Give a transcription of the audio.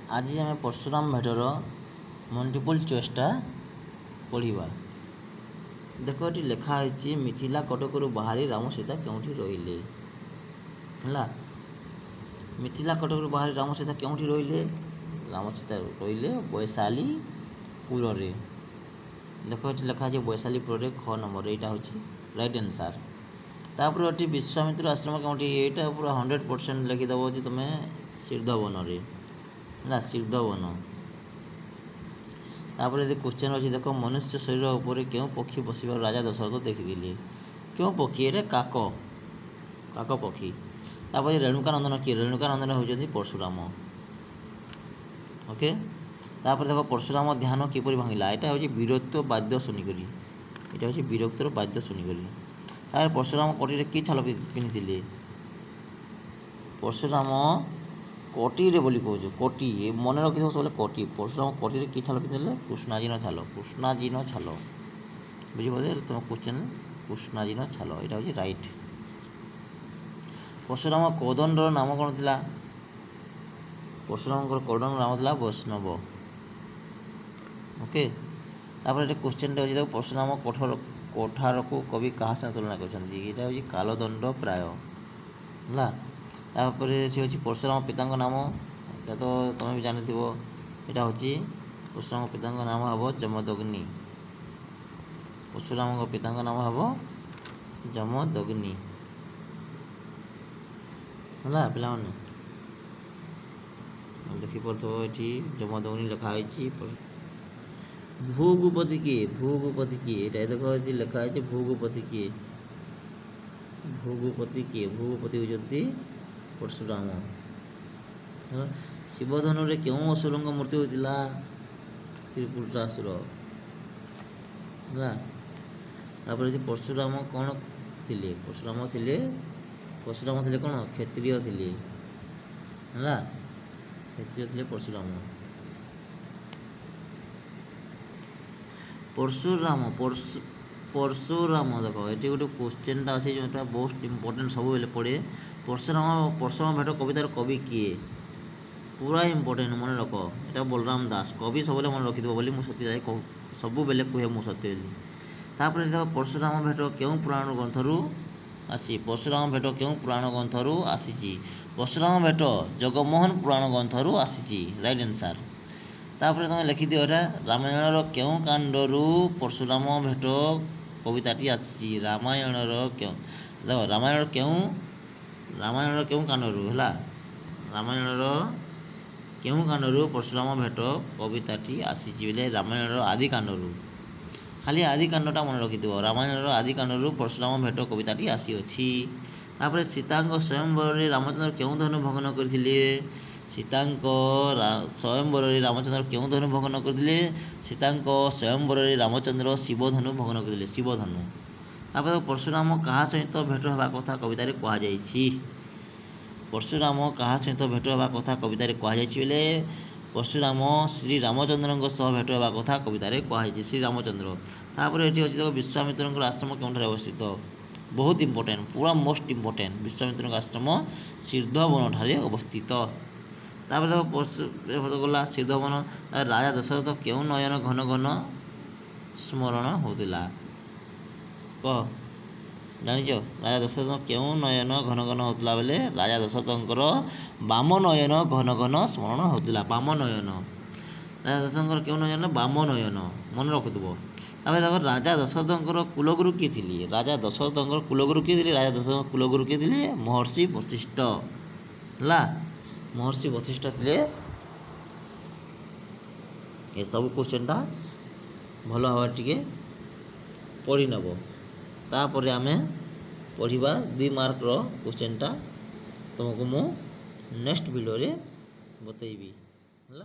आज आम परशुराम भेटर मल्टीपल चॉइसटा पढ़ा। देख ये लिखाई मिथिला कटकरू बाहरी राम सीता क्योंठी रहिले है। मिथिला कटकरू बाहरी राम सीता क्योंठी रहिले, राम सीता रहिले वैशालीपुर रे। देख ये लिखाई वैशालीपुर रे ख नंबर यहाँ हूँ राइट आंसर। तापर ये विश्वामित्र आश्रम क्योंठी यहाँ पूरा 100% लिखिदेव कि तुम सिरधवन रे है सिरधवन। तापर यदि क्वेश्चन अच्छी देख मनुष्य शरीर उपर क्यों पक्षी बसबार राजा दशरथ देखिले, क्यों पक्षी ये काक काक पक्षी। तापर रेणुकानंदन किए, रेणुकानंदन होती परशुराम। ओके तापर देख परशुराम ध्यान किपर भांगिला, यहाँ हूँ वीरत्व वाद्य शुणिकी, यहाँ हूँ वीरत्वर वाद्य शुणिकी। तापर परशुराम कटी कि छाल पिंधि, परशुराम कटी बोली कहूँ कटी मन रखी सब कटी। परशुराम कटी कि छाल पिंधे, कृष्णाजीन छाल, कृष्णाजीन छाल बुझे तुम क्वेश्चन कृष्णाजीन छाल यहाँ हूँ राइट। परशुराम कौदंडर नाम कौन था, परशुराम कौदंड नाम था वैष्णव। ओके तापर ये क्वेश्चन अच्छी देखो परशुराम कोठार को कवि क्या तुलना कर कालदंड प्राय है। तापर से हूँ परशुराम पिता नाम, ये तो तुम भी जानी यहाँ हूँ परशुराम पिता नाम हम जमदग्नि। परशुराम पिता नाम हम जमदग्नि है पिला देखिपे ये जमदग्नि लिखाई। भूगुपति किए, भूगुपति किए ये देख ये लिखाई भूगुपति किए, भूगुपति किए भूगुपति होती परशुराम। शिवधनु रे क्यों असुर मृत्यु होता, त्रिपुरासुर है। तापर परशुराम कौन थिले, परशुराम थिले कौन क्षत्रिय थिले है, क्षत्रिय थिले परशुराम। परशुराम परशुराम देख ये गोटे क्वेश्चनटा अच्छे जो बहुत इंपोर्टेंट सब बेले पड़े। परशुराम भेट कवितार कवि किए पूरा इंपोर्टेंट मन रख, ये बलराम दास कवि सब मन रखी बोली मुझे सब बेले कहे मुझे बोली। तापर देख परशुराम भेट क्यों पुराण ग्रंथरू आसी, परशुराम भेट क्यों पुराण ग्रंथरू आसी, परशुराम भेट जगमोहन पुराण ग्रंथरू आसी राइट आंसर। तापर तुम लिखिद रामायण क्यों कांडरू परशुराम भेट कविताटी आसी, रामायण क्यों देख रामायण क्यों कांडरू है, रामायण क्यों कांडरू परशुराम भेट कविताटी आसी बोले रामायण आदि कांडरू, खाली आदि कांडटा मन रखि रामायण आदि कांडरू परशुराम भेट कविताटी आसी अच्छी। तापर सीता स्वयंवर रामचंद्र क्यों धनु भंगन करथिले, सीता स्वयंवर रामचंद्र क्यों धनु भंगन करथिले, सीता स्वयंवर रामचंद्र शिवधनु भंगन करथिले शिवधनु। तापर परशुराम क्या सहित भेट होगा कथा कवितार कहुई, परशुराम क्या सहित भेट होगा कथा कवितार कहले परशुराम श्री रामचंद्र सह भेट होगा कथा कवितार कहुई श्री रामचंद्र। तापर ये अच्छी देखो विश्वामित्र आश्रम क्यों अवस्थित, बहुत इंपोर्टेंट पूरा मोस्ट इंपोर्टेंट विश्वामित्र आश्रम सिरधवन ठारे अवस्थित। तापर देखो गला सिरधवन राजा दशरथ क्यों नयन घन घन स्मरण होता कह जानिच, राजा दशरथ क्यों नयन घन घन होता बेले राजा दशरथ बाम नयन घन घन स्मरण होता, बाम नयन राजा दशरथ क्यों नयन बाम नयन मन रखुव। तापर देखो राजा दशरथ कुलगुरु किए थे, राजा दशरथ कुलगुरु किए थे, राजा दशरथ कुलगुरु किए थे महर्षि वशिष्ठ है, महर्षि वशिष्ठ थे। ये सब क्वेश्चनटा भल भाव टे पढ़ी नब, तापर आमे पढ़ा 2 मार्कर क्वेश्चनटा तुमको मु नेक्स्ट वीडियो रे बतैबी है।